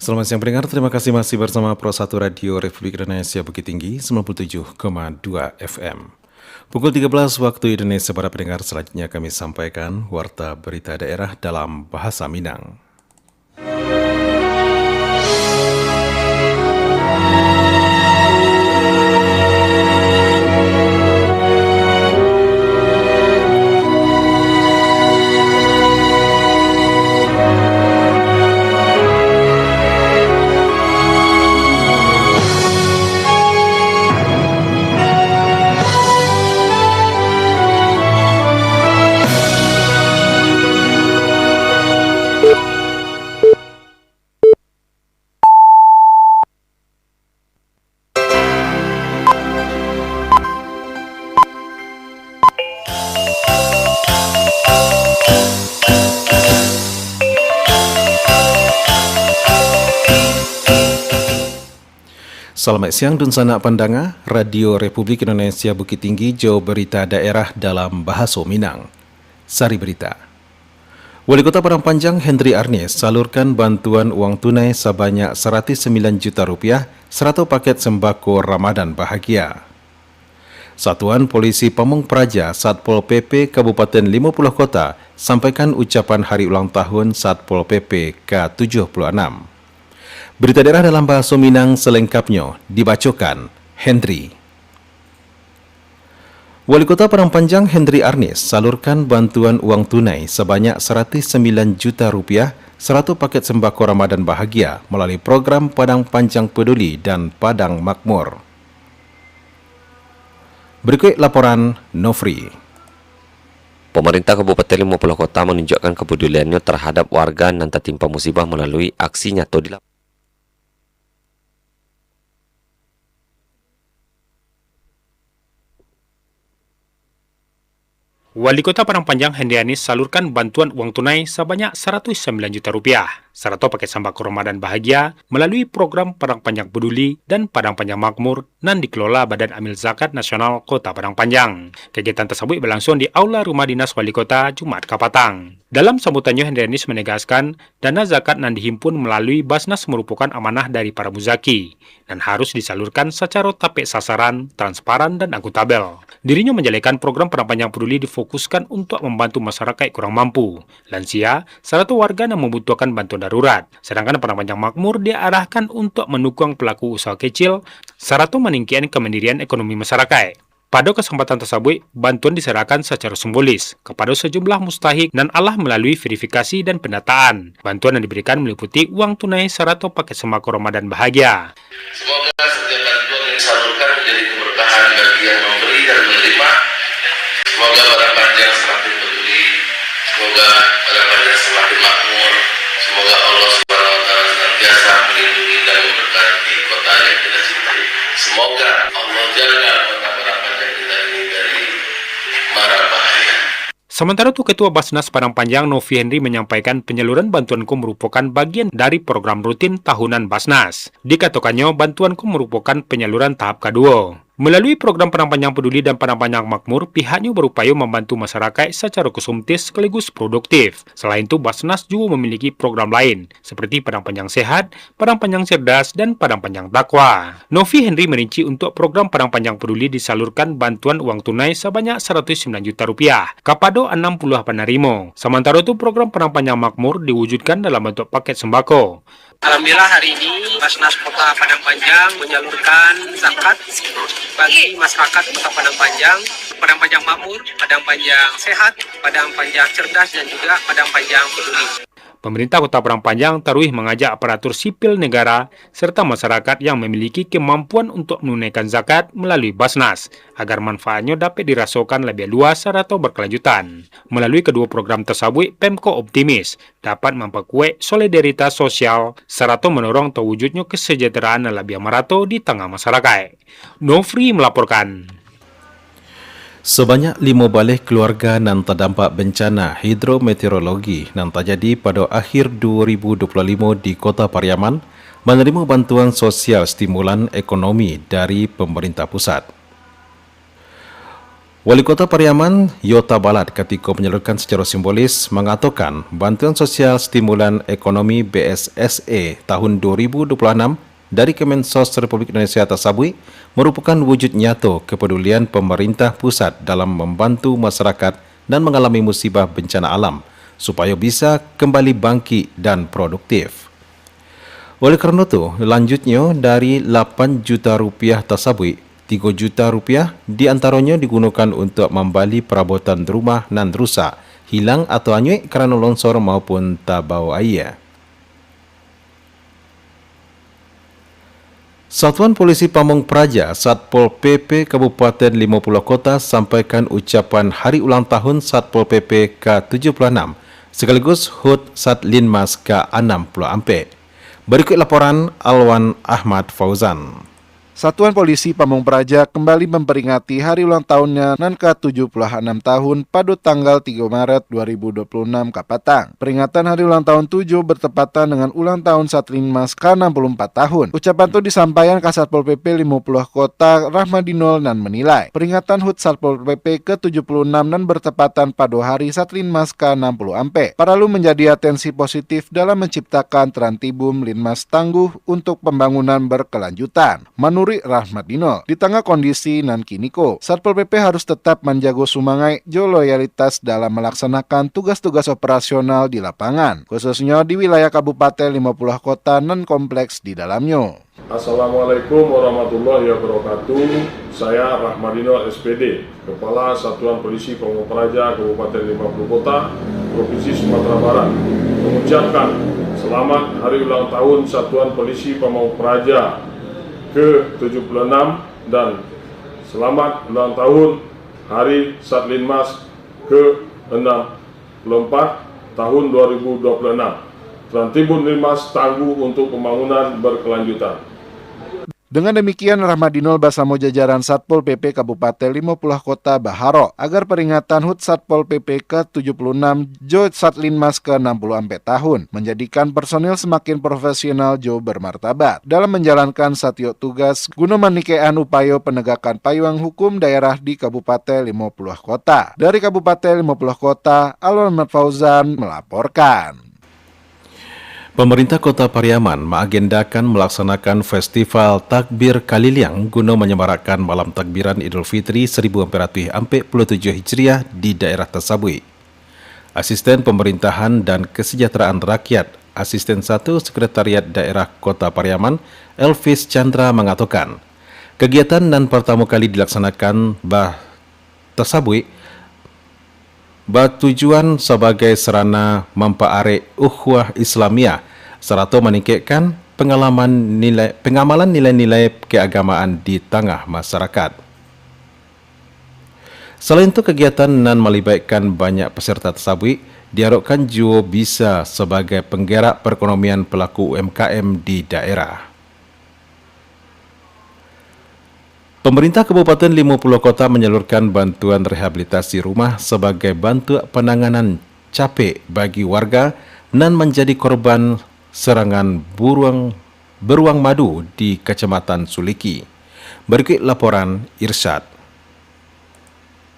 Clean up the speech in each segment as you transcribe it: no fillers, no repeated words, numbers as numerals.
Selamat siang pendengar, terima kasih masih bersama Pro 1 Radio Republik Indonesia Bukit Tinggi 97,2 FM. Pukul 13 waktu Indonesia para pendengar, selanjutnya kami sampaikan Warta Berita Daerah dalam Bahasa Minang. Selamat siang dan sanak pandanga, Radio Republik Indonesia Bukit Tinggi, Jauh Berita Daerah dalam Bahasa Minang. Sari Berita. Wali Kota Padang Panjang Hendri Arnis salurkan bantuan uang tunai sebanyak 109 juta rupiah serta paket sembako Ramadan Bahagia. Satuan Polisi Pamong Praja Satpol PP Kabupaten 50 Kota sampaikan ucapan hari ulang tahun Satpol PP ke-76. Berita daerah dalam Bahasa Minang selengkapnya dibacakan Hendri. Wali Kota Padang Panjang Hendri Arnis salurkan bantuan uang tunai sebanyak 109 juta rupiah serta paket sembako Ramadan Bahagia melalui program Padang Panjang Peduli dan Padang Makmur. Berikut laporan Nofri. Pemerintah Kabupaten 50 Kota menunjukkan kepeduliannya terhadap warga yang tertimpa musibah melalui aksi nyata di lapangan. Wali Kota Padang Panjang Hendri Arnis salurkan bantuan uang tunai sebanyak 109 juta rupiah serta paket sembako Ramadan Bahagia melalui program Padang Panjang Peduli dan Padang Panjang Makmur yang dikelola Badan Amil Zakat Nasional Kota Padang Panjang. Kegiatan tersebut berlangsung di Aula Rumah Dinas Wali Kota Jumat Kapatang. Dalam sambutannya, Hendri Arnis menegaskan dana zakat yang dihimpun melalui Basnas merupakan amanah dari para muzaki dan harus disalurkan secara tepat sasaran, transparan, dan akuntabel. Dirinya menjalankan program Padang Panjang Peduli difokuskan untuk membantu masyarakat kurang mampu, lansia, serta warga yang membutuhkan bantuan darurat. Sedangkan Padang Panjang Makmur diarahkan untuk mendukung pelaku usaha kecil serta meningkatkan kemandirian ekonomi masyarakat. Pada kesempatan tersebut, bantuan diserahkan secara simbolis kepada sejumlah mustahik dan Allah melalui verifikasi dan pendataan. Bantuan yang diberikan meliputi uang tunai serta paket sembako Ramadan Bahagia. Semoga setiap bantuan yang disalurkan menjadi keberkahan bagi yang memberi dan menerima. Semoga Padang Panjang semakin peduli, semoga Padang Panjang semakin makmur, semoga Allah SWT senantiasa melindungi dan memberkati kota yang kita cintai. Semoga Allah jaga kota Padang Panjang kita ini dari mara bahaya. Sementara itu, Ketua Basnas Padang Panjang Novi Henry menyampaikan penyaluran bantuanku merupakan bagian dari program rutin tahunan Basnas. Dikatakannya, bantuanku merupakan penyaluran tahap kedua. Melalui program Padang Panjang Peduli dan Padang Panjang Makmur, pihaknya berupaya membantu masyarakat secara konsumtif sekaligus produktif. Selain itu, Basnas juga memiliki program lain, seperti Padang Panjang Sehat, Padang Panjang Cerdas, dan Padang Panjang Takwa. Novi Henry merinci untuk program Padang Panjang Peduli disalurkan bantuan uang tunai sebanyak 109 juta rupiah kepada 60 penerima. Sementara itu, program Padang Panjang Makmur diwujudkan dalam bentuk paket sembako. Alhamdulillah hari ini Basnas Kota Padang Panjang menyalurkan zakat bagi masyarakat Kota Padang Panjang Makmur, Padang Panjang Sehat, Padang Panjang Cerdas, dan juga Padang Panjang Peduli. Pemerintah Kota Padang Panjang terus mengajak aparatur sipil negara serta masyarakat yang memiliki kemampuan untuk menunaikan zakat melalui Basnas agar manfaatnya dapat dirasakan lebih luas serta berkelanjutan. Melalui kedua program tersebut, Pemko optimis dapat memperkuat solidaritas sosial serta mendorong terwujudnya kesejahteraan yang lebih merata di tengah masyarakat. Nofri melaporkan. Sebanyak 5 balik keluarga yang terdampak bencana hidrometeorologi yang terjadi pada akhir 2025 di Kota Pariaman menerima bantuan sosial stimulan ekonomi dari pemerintah pusat. Wali Kota Pariaman, Yota Balat, ketika menyalurkan secara simbolis mengatakan bantuan sosial stimulan ekonomi BSSE tahun 2026 dari Kemensos Republik Indonesia tersebut merupakan wujud nyata kepedulian pemerintah pusat dalam membantu masyarakat dan mengalami musibah bencana alam supaya bisa kembali bangkit dan produktif. Oleh kerana itu, lanjutnya dari 8 juta rupiah tersebut, 3 juta rupiah diantaranya digunakan untuk membali perabotan rumah nan rusak, hilang atau hanyut kerana longsor maupun tabau air. Satuan Polisi Pamong Praja Satpol PP Kabupaten 50 Kota sampaikan ucapan Hari Ulang Tahun Satpol PP ke-76 sekaligus HUT Satlinmas ke-64. Berikut laporan Alwan Ahmad Fauzan. Satuan Polisi Pamong Praja kembali memperingati hari ulang tahunnya nan ke-76 tahun pada tanggal 3 Maret 2026 kapatang. Peringatan hari ulang tahun 7 bertepatan dengan ulang tahun Satlinmas ke-64 tahun. Ucapan itu disampaikan ke Satpol PP 50 Kota Rahmadinol nan menilai peringatan HUT Satpol PP ke-76 nan bertepatan pada hari Satlinmas ke-64 perlu menjadi atensi positif dalam menciptakan Trantibum Linmas tangguh untuk pembangunan berkelanjutan. Menurut Rahmadinol, di tengah kondisi nan kiniko, Satpol PP harus tetap menjaga sumangai jo loyalitas dalam melaksanakan tugas-tugas operasional di lapangan, khususnya di wilayah Kabupaten 50 Kota nan kompleks di dalamnya. Assalamualaikum warahmatullahi wabarakatuh. Saya Rahmadinol SPD, Kepala Satuan Polisi Pamong Praja Kabupaten 50 Kota, Provinsi Sumatera Barat, mengucapkan selamat Hari Ulang Tahun Satuan Polisi Pamong Praja ke-76 dan selamat ulang tahun Hari Satlinmas ke-64 tahun 2026. Trantibun Linmas tangguh untuk pembangunan berkelanjutan. Dengan demikian, Rahmadinol bersama jajaran Satpol PP Kabupaten 50 Kota Baharo agar peringatan HUT Satpol PP ke-76 Jo Satlinmas ke-64 tahun menjadikan personil semakin profesional jo bermartabat dalam menjalankan setiap tugas guna menikean upaya penegakan payung hukum daerah di Kabupaten 50 Kota. Dari Kabupaten 50 Kota, Alwan Ahmad Fauzan melaporkan. Pemerintah Kota Pariaman mengagendakan melaksanakan Festival Takbir Kaliliang guna menyemarakkan Malam Takbiran Idul Fitri 1447 Hijriah di daerah tersebut. Asisten Pemerintahan dan Kesejahteraan Rakyat, Asisten 1 Sekretariat Daerah Kota Pariaman, Elvis Chandra mengatakan, kegiatan nan pertama kali dilaksanakan tersebut bertujuan sebagai sarana memperarek ukhuwah Islamiah serta meningkatkan pengamalan nilai-nilai keagamaan di tengah masyarakat. Selain itu, kegiatan nan melibatkan banyak peserta tersebut diharapkan juga bisa sebagai penggerak perekonomian pelaku UMKM di daerah. Pemerintah Kabupaten 50 Kota menyalurkan bantuan rehabilitasi rumah sebagai bantuan penanganan capek bagi warga nan menjadi korban serangan beruang madu di Kecamatan Suliki. Berikut laporan Irsyad.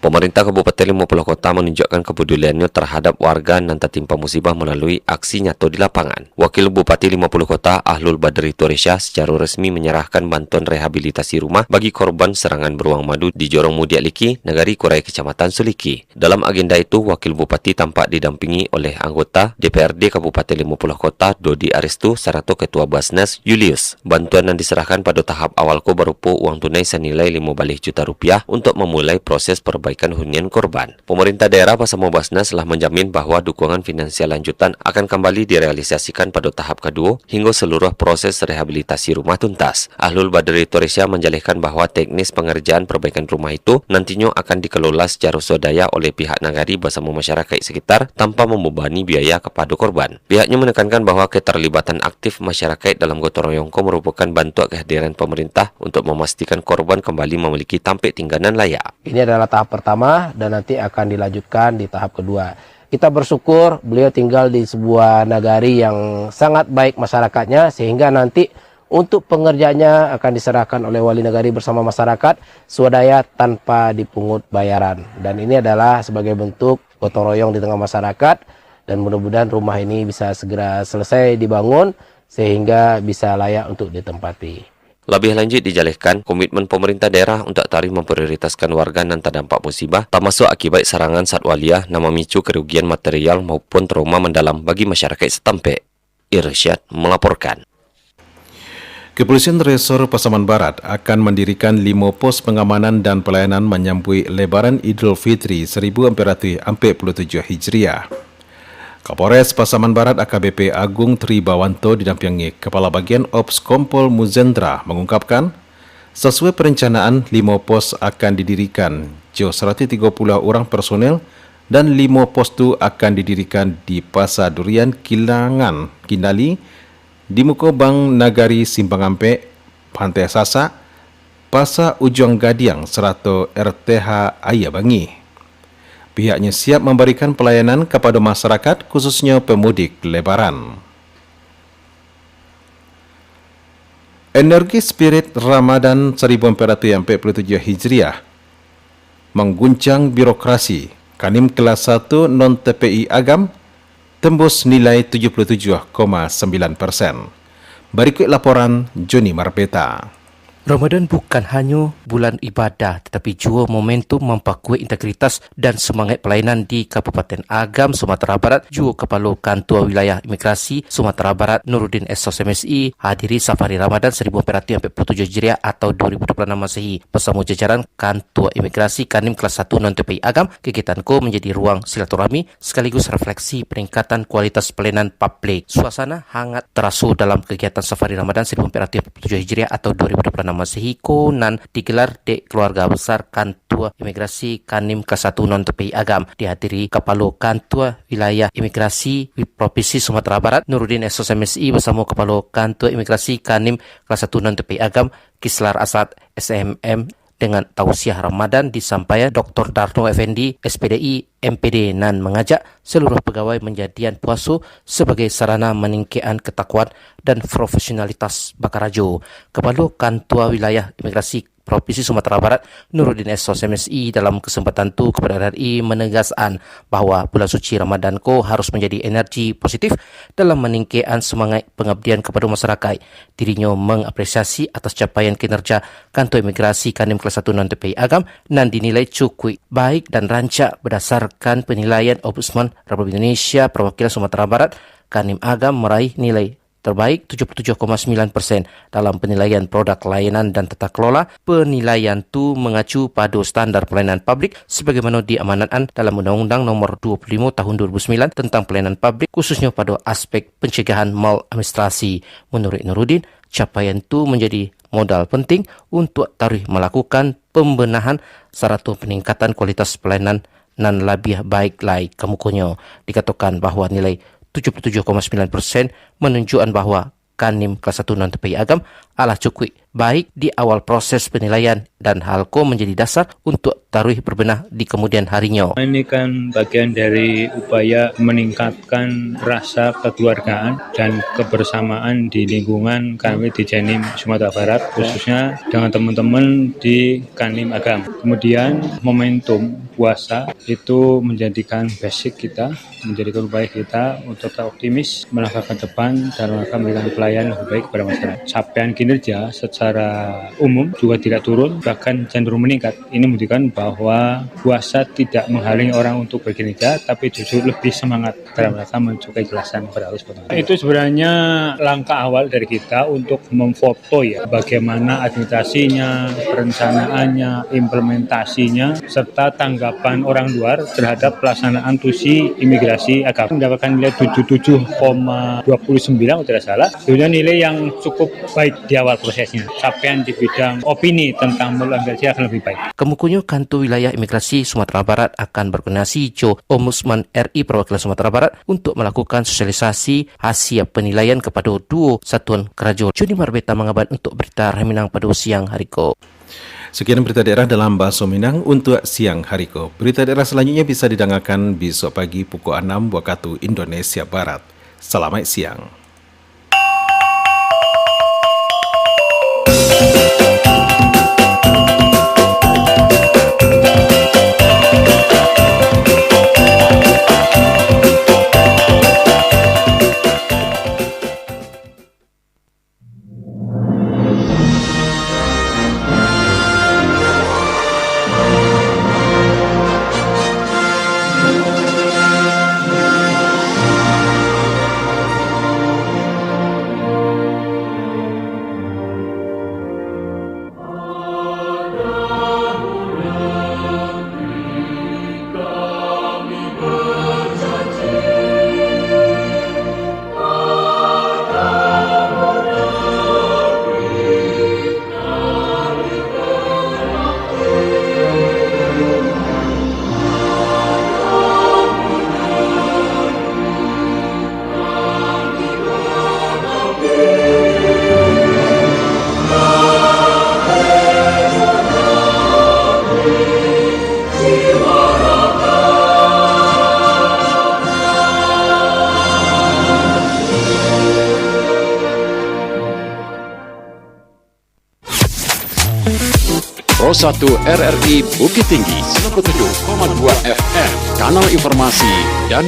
Pemerintah Kabupaten 50 Kota menunjukkan kepeduliannya terhadap warga yang tertimpa musibah melalui aksi nyata di lapangan. Wakil Bupati 50 Kota Ahlul Badri Toresya secara resmi menyerahkan bantuan rehabilitasi rumah bagi korban serangan beruang madu di Jorong Mudiak Liki, Negari Kurai, Kecamatan Suliki. Dalam agenda itu, Wakil Bupati tampak didampingi oleh anggota DPRD Kabupaten 50 Kota Dodi Aristu serta Ketua Basnas Julius. Bantuan yang diserahkan pada tahap awal berupa uang tunai senilai 15 juta rupiah untuk memulai proses perbaikan hunian korban. Pemerintah daerah bersama Basnas telah menjamin bahwa dukungan finansial lanjutan akan kembali direalisasikan pada tahap kedua hingga seluruh proses rehabilitasi rumah tuntas. Ahlul Badri Toresya menjelaskan bahwa teknis pengerjaan perbaikan rumah itu nantinya akan dikelola secara swadaya oleh pihak nagari bersama masyarakat sekitar tanpa membebani biaya kepada korban. Pihaknya menekankan bahwa keterlibatan aktif masyarakat dalam gotong royong merupakan bantuan kehadiran pemerintah untuk memastikan korban kembali memiliki tempat tinggalan layak. Ini adalah tahap pertama dan nanti akan dilanjutkan di tahap kedua. Kita bersyukur beliau tinggal di sebuah nagari yang sangat baik masyarakatnya sehingga nanti Untuk pengerjanya akan diserahkan oleh wali negari bersama masyarakat swadaya tanpa dipungut bayaran. Dan ini adalah sebagai bentuk gotong royong di tengah masyarakat, dan mudah-mudahan rumah ini bisa segera selesai dibangun sehingga bisa layak untuk ditempati. Lebih lanjut dijelaskan komitmen pemerintah daerah untuk tarif memprioritaskan warga yang terdampak musibah, termasuk akibat serangan satwaliah yang memicu kerugian material maupun trauma mendalam bagi masyarakat setempat. Irsyad melaporkan. Kepolisian Resor Pasaman Barat akan mendirikan 5 pos pengamanan dan pelayanan menyambut Lebaran Idul Fitri 1447 Hijriah. Kapolres Pasaman Barat AKBP Agung Tribawanto didampingi Kepala Bagian Ops Kompol Muzendra mengungkapkan, sesuai perencanaan 5 pos akan didirikan, jauh 130 orang personel dan 5 pos itu akan didirikan di Pasar Durian Kilangan, Kindali, di Muko Bank Nagari Simpang Ampek, Pantai Sasak, Pasar Ujung Gadiang, Serato RTH Ayabangi. Pihaknya siap memberikan pelayanan kepada masyarakat khususnya pemudik Lebaran. Energi spirit Ramadan 1447 Hijriah mengguncang birokrasi. Kanim kelas 1 non-TPI Agam tembus nilai 77,9%. Berikut laporan Joni Marbeta. Ramadan bukan hanya bulan ibadah tetapi juga momentum memperkuat integritas dan semangat pelayanan di Kabupaten Agam, Sumatera Barat. Juga Kepala Kantor Wilayah Imigrasi Sumatera Barat Nuruddin SOS MSI hadiri Safari Ramadan 1447 Hijriah atau 2026 Masehi bersama jajaran Kantor Imigrasi Kanim kelas 1 non-TPI Agam. Kegiatanku menjadi ruang silaturahmi sekaligus refleksi peningkatan kualitas pelayanan publik. Suasana hangat terasa dalam kegiatan Safari Ramadan 1447 Hijriah atau 2026 Masehi konan digelar di keluarga besar Kantor Imigrasi Kanim kelas 1 non-TPI Agam, dihadiri Kepala Kantor Wilayah Imigrasi Provinsi Sumatera Barat Nuruddin SOS MSI bersama Kepala Kantor Imigrasi Kanim kelas 1 non-TPI Agam Kislar Asad SMM. Dengan tausiah Ramadan disampaikan Dr. Darno Effendi SPDI MPD nan mengajak seluruh pegawai menjadikan puasa sebagai sarana meningkatkan ketakwaan dan profesionalitas bakarajo. Kepala Kantor Wilayah Imigrasi Provinsi Sumatera Barat Nuruddin SOS MSI dalam kesempatan itu kepada RRI menegaskan bahawa bulan suci Ramadan ko harus menjadi energi positif dalam meningkatkan semangat pengabdian kepada masyarakat. Dirinya mengapresiasi atas capaian kinerja Kantor Imigrasi Kanim kelas 1 non-TPI Agam dan dinilai cukup baik dan rancak berdasarkan penilaian Ombudsman Republik Indonesia Perwakilan Sumatera Barat. Kanim Agam meraih nilai terbaik 77,9% dalam penilaian produk layanan dan tata kelola. Penilaian itu mengacu pada standar pelayanan publik sebagaimana diamanatkan dalam Undang-Undang Nomor 25 Tahun 2009 tentang pelayanan publik khususnya pada aspek pencegahan maladministrasi. Menurut Nuruddin, capaian itu menjadi modal penting untuk tarikh melakukan pembenahan serta peningkatan kualitas pelayanan dan lebih baik lagi. Kemudiannya dikatakan bahawa nilai 77,9% menunjukkan bahawa Kanim kelas 1 non-TPI Agam adalah cukup baik di awal proses penilaian dan hal ko menjadi dasar untuk tarikh berbenah di kemudian harinya. Ini kan bagian dari upaya meningkatkan rasa kekeluargaan dan kebersamaan di lingkungan kami di Kanim Sumatera Barat, khususnya dengan teman-teman di Kanim Agam. Kemudian momentum puasa itu menjadikan basic kita, menjadikan upaya kita untuk tetap optimis melangkah ke depan dan memberikan pelayanan lebih baik kepada masyarakat. Capaian kinerja secara umum juga tidak turun, bahkan cenderung meningkat. Ini menunjukkan bahwa puasa tidak menghalangi orang untuk berkinerja, tapi justru lebih semangat dalam rangka mencapai kejelasan kepada Allah SWT. Itu sebenarnya langkah awal dari kita untuk memfoto ya bagaimana administrasinya, perencanaannya, implementasinya, serta tanggapan orang luar terhadap pelaksanaan tusi imigrasi agama. Mendapatkan nilai 77,29 kalau tidak salah. Sebenarnya nilai yang cukup baik di awal prosesnya. Capaian di bidang opini tentang imigrasi akan lebih baik. Kemudian Kantor Wilayah Imigrasi Sumatera Barat akan berkoordinasi jo Ombudsman RI Perwakilan Sumatera Barat untuk melakukan sosialisasi hasil penilaian kepada dua satuan kerajaan. Joni Marbeta mengabar untuk berita Minang pada siang hari ko. Sekian berita daerah dalam Bahasa Minang untuk siang hari ko. Berita daerah selanjutnya bisa didengarkan besok pagi pukul 6 waktu Indonesia Barat. Selamat siang. Pro 1 RRI Bukit Tinggi 97,2 FM, kanal informasi dan